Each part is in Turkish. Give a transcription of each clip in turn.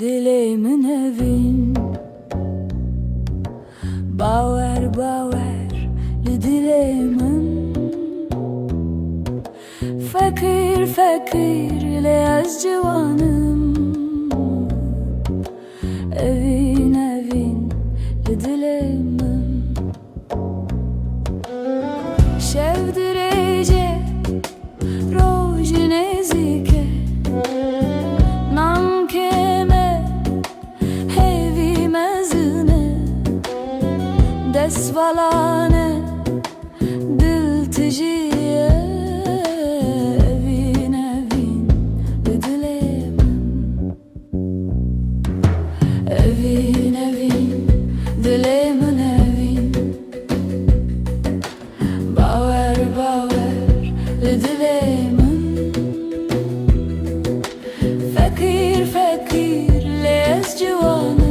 dilimin evin. Baver baver dilimin. Fakir fakir leyaz civanım. Evin evin dilimin. Şevdirece rojine zike namkeme hevi mezine desvalane dil ticiye evin evin dilimin. Evin evin dilimin evin. Baver baver dilimin. Fakir fakir lez civanım.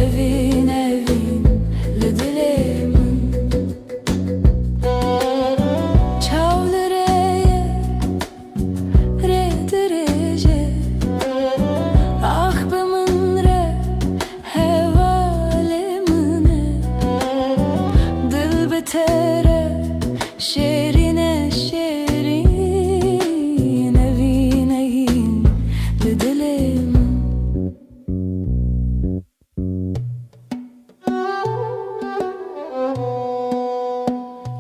Evin evin dilimin. Çavlereye redirece ahbımın re hevalemine dil betere şerine şerin evin evin dilimin.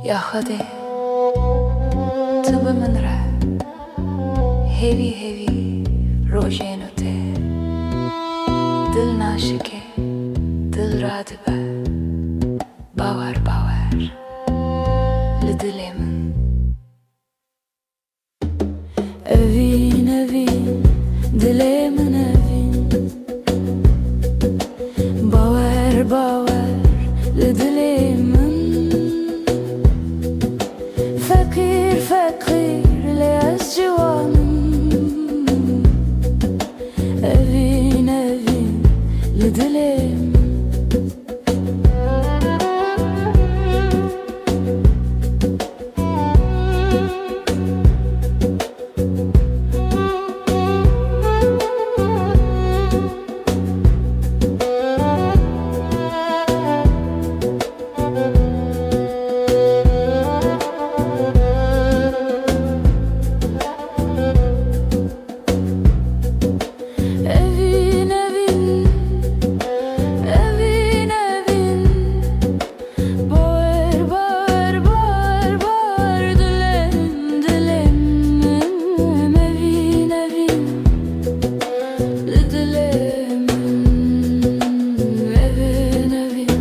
Ya hadi tıbımın re hevi hevi rojenote dil naşike dil radibe baver baver dilimin. Evin evin dilimin evin. Baver baver dilimin. Fakir fakir leyaz civanım. Evin evin dilimin. Evin evin, evin evin. Bağır bağır bağır bağır dilim dilim. Evin evin dilim. Evin evin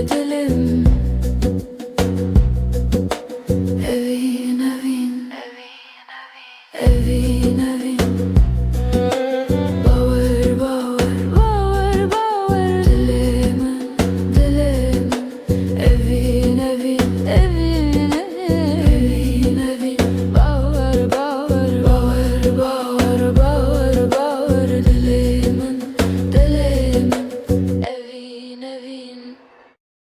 dilim.